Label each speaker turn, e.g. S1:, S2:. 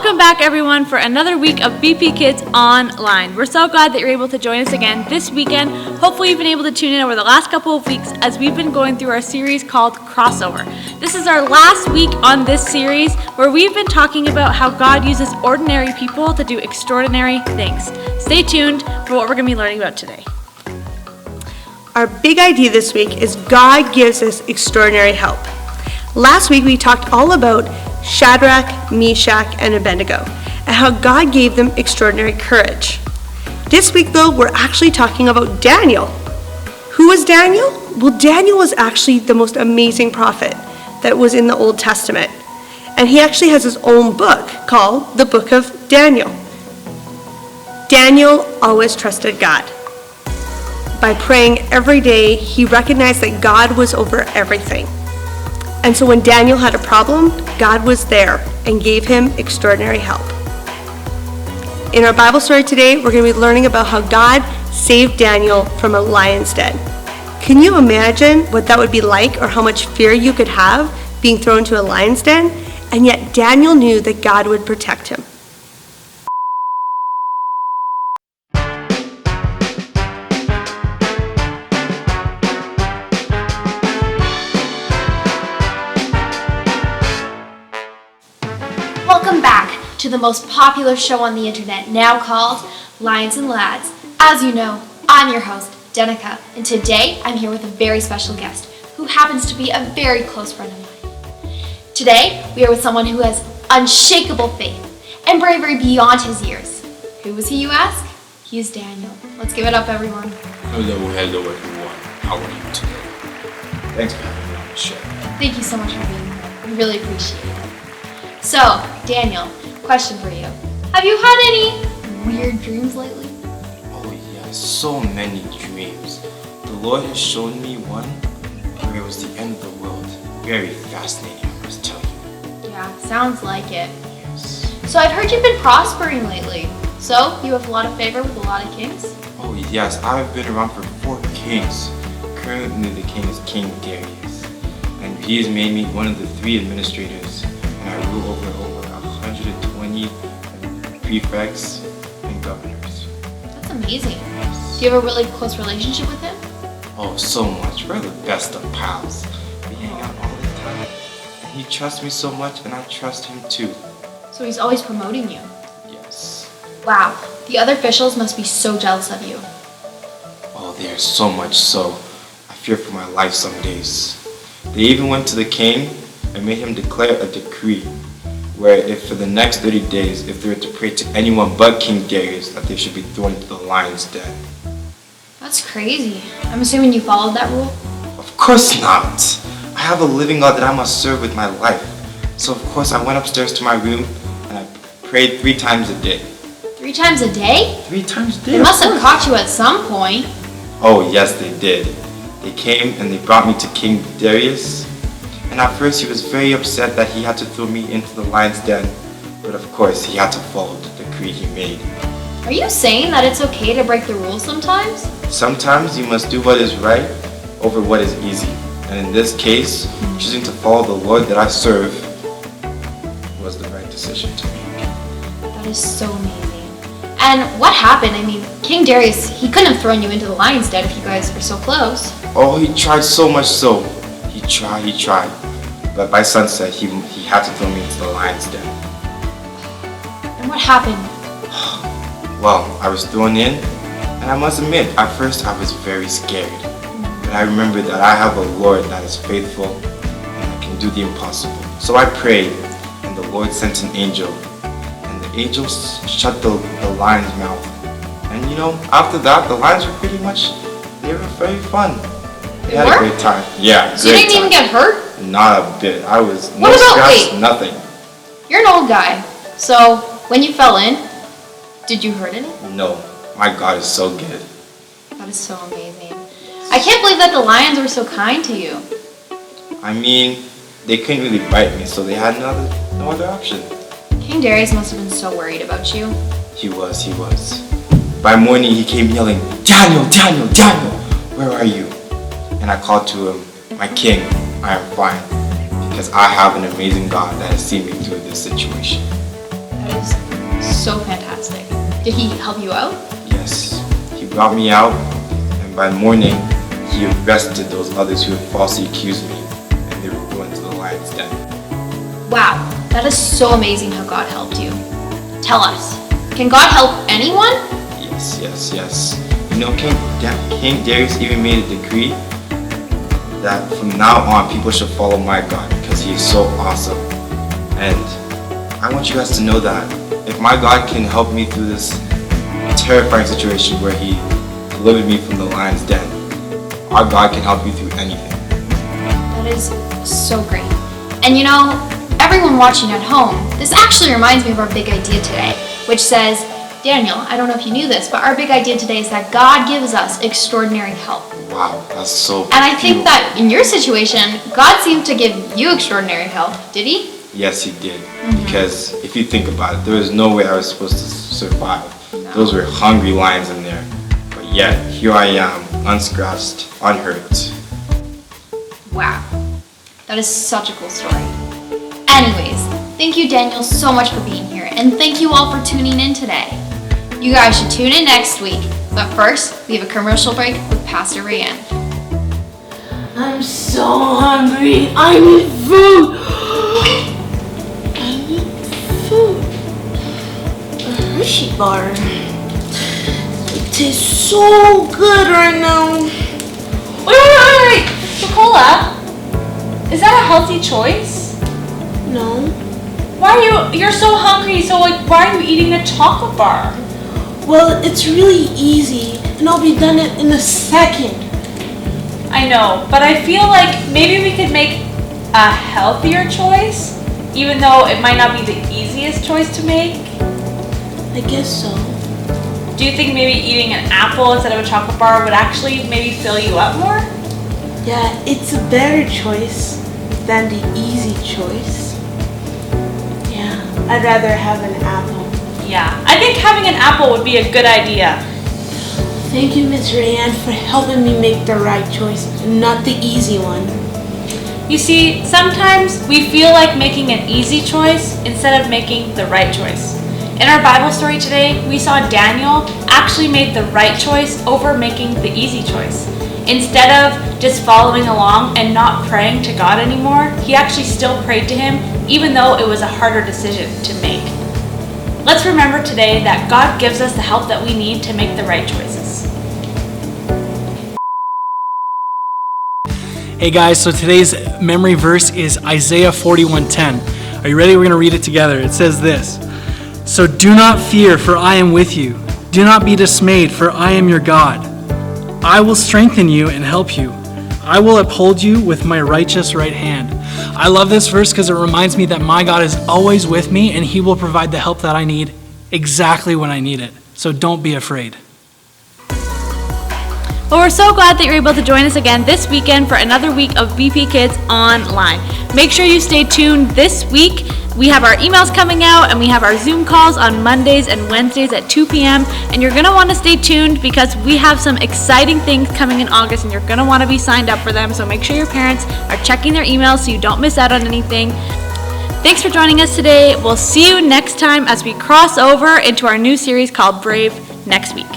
S1: Welcome back, everyone, for another week of BP Kids Online. We're so glad that you're able to join us again this weekend. Hopefully you've been able to tune in over the last couple of weeks as we've been going through our series called Crossover. This is our last week on this series where we've been talking about how God uses ordinary people to do extraordinary things. Stay tuned for what we're going to be learning about today.
S2: Our big idea this week is God gives us extraordinary help. Last week we talked all about Shadrach, Meshach, and Abednego, and how God gave them extraordinary courage. This week, though, we're actually talking about Daniel. Who was Daniel? Well, Daniel was actually the most amazing prophet that was in the Old Testament, and he actually has his own book called the Book of Daniel. Daniel always trusted God. By praying every day, he recognized that God was over everything. And so when Daniel had a problem, God was there and gave him extraordinary help. In our Bible story today, we're going to be learning about how God saved Daniel from a lion's den. Can you imagine what that would be like, or how much fear you could have being thrown to a lion's den? And yet Daniel knew that God would protect him.
S3: Welcome back to the most popular show on the internet, now called Lions and Lads. As you know, I'm your host, Denica, and today I'm here with a very special guest who happens to be a very close friend of mine. Today, we are with someone who has unshakable faith and bravery beyond his years. Who is he, you ask? He is Daniel. Let's give it up, everyone.
S4: Hello, everyone. How are you today? Thanks for having me on the show.
S3: Thank you so much for being here. We really appreciate it. So, Daniel, question for you. Have you had any weird dreams lately?
S4: Oh yes, so many dreams. The Lord has shown me one where it was the end of the world. Very fascinating, I must tell you.
S3: Yeah, sounds like it.
S4: Yes.
S3: So I've heard you've been prospering lately. So, you have a lot of favor with a lot of kings?
S4: Oh yes, I've been around for 4 kings. Currently the king is King Darius. And he has made me one of the 3 administrators. And I rule over 120 prefects and governors.
S3: That's amazing. Do you have a really close relationship with him?
S4: Oh, so much. We're the best of pals. We hang out all the time. And he trusts me so much, and I trust him too.
S3: So he's always promoting you.
S4: Yes.
S3: Wow, the other officials must be so jealous of you.
S4: Oh, they are so much so. I fear for my life some days. They even went to the king and made him declare a decree where if for the next 30 days, if they were to pray to anyone but King Darius, that they should be thrown into the lion's den.
S3: That's crazy. I'm assuming you followed that rule?
S4: Of course not. I have a living God that I must serve with my life. So of course I went upstairs to my room and I prayed 3 times a day.
S3: 3 times a day?
S4: 3 times a day?
S3: They must have caught you at some point.
S4: Oh yes, they did. They came and they brought me to King Darius. And at first he was very upset that he had to throw me into the lion's den. But of course he had to follow the decree he made.
S3: Are you saying that it's okay to break the rules sometimes?
S4: Sometimes you must do what is right over what is easy. And in this case, choosing to follow the Lord that I serve was the right decision to make.
S3: That is so amazing. And what happened? I mean, King Darius, he couldn't have thrown you into the lion's den if you guys were so close.
S4: Oh, he tried so much so. He tried. But by sunset, he had to throw me into the lion's den.
S3: And what happened?
S4: Well, I was thrown in, and I must admit, at first I was very scared. But I remembered that I have a Lord that is faithful, and I can do the impossible. So I prayed, and the Lord sent an angel. And the angel shut the lion's mouth. And you know, after that, the lions were they were very fun. We had a great time. Yeah,
S3: So you didn't even get hurt?
S4: Not a bit. I was
S3: What about-
S4: scratch,
S3: wait.
S4: nothing.
S3: You're an old guy. So, when you fell in, did you hurt any?
S4: No, my God is so good.
S3: That is so amazing. I can't believe that the lions were so kind to you.
S4: I mean, they couldn't really bite me, so they had no other option.
S3: King Darius must have been so worried about you.
S4: He was. By morning, he came yelling, Daniel, where are you? And I called to him, my king, I am fine, because I have an amazing God that has seen me through this situation.
S3: That That is so fantastic. Did he help you out?
S4: Yes, he brought me out, and by morning, he arrested those others who had falsely accused me, and they were going to the lion's den.
S3: Wow, that is so amazing how God helped you. Tell us, can God help anyone?
S4: Yes. You know, King Darius even made a decree that from now on, people should follow my God because he is so awesome. And I want you guys to know that if my God can help me through this terrifying situation where he delivered me from the lion's den, our God can help you through anything.
S3: That is so great. And you know, everyone watching at home, this actually reminds me of our big idea today, which says, Daniel, I don't know if you knew this, but our big idea today is that God gives us extraordinary help.
S4: Wow, that's so
S3: And I think
S4: beautiful.
S3: that in your situation, God seemed to give you extraordinary help, did he?
S4: Yes, he did. Because if you think about it, there was no way I was supposed to survive.
S3: No.
S4: Those were hungry lions in there. But yet, here I am, unscratched, unhurt.
S3: Wow. That is such a cool story. Anyways, thank you, Daniel, so much for being here. And thank you all for tuning in today. You guys should tune in next week. But first, we have a commercial break with Pastor Rayanne.
S5: I'm so hungry. I need food. I need food. A Hershey bar. It tastes so good right now.
S1: Wait. Nicola, is that a healthy choice?
S5: No.
S1: You're so hungry, so why are you eating a chocolate bar?
S5: Well, it's really easy, and I'll be done it in a second.
S1: I know, but I feel like maybe we could make a healthier choice, even though it might not be the easiest choice to make.
S5: I guess so.
S1: Do you think maybe eating an apple instead of a chocolate bar would actually maybe fill you up more?
S5: Yeah, it's a better choice than the easy choice. Yeah, I'd rather have an apple.
S1: Yeah, I think having an apple would be a good idea.
S5: Thank you, Miss Rayanne, for helping me make the right choice, not the easy one.
S1: You see, sometimes we feel like making an easy choice instead of making the right choice. In our Bible story today, we saw Daniel actually made the right choice over making the easy choice. Instead of just following along and not praying to God anymore, he actually still prayed to him, even though it was a harder decision to make. Let's remember today that God gives us the help that we need to make the right choices.
S6: Hey guys, so today's memory verse is Isaiah 41:10. Are you ready? We're going to read it together. It says this: "So do not fear, for I am with you. Do not be dismayed, for I am your God. I will strengthen you and help you. I will uphold you with my righteous right hand." I love this verse because it reminds me that my God is always with me and he will provide the help that I need exactly when I need it. So don't be afraid.
S1: Well, we're so glad that you're able to join us again this weekend for another week of BP Kids Online. Make sure you stay tuned this week. We have our emails coming out and we have our Zoom calls on Mondays and Wednesdays at 2 p.m. And you're going to want to stay tuned because we have some exciting things coming in August and you're going to want to be signed up for them. So make sure your parents are checking their emails so you don't miss out on anything. Thanks for joining us today. We'll see you next time as we cross over into our new series called Brave next week.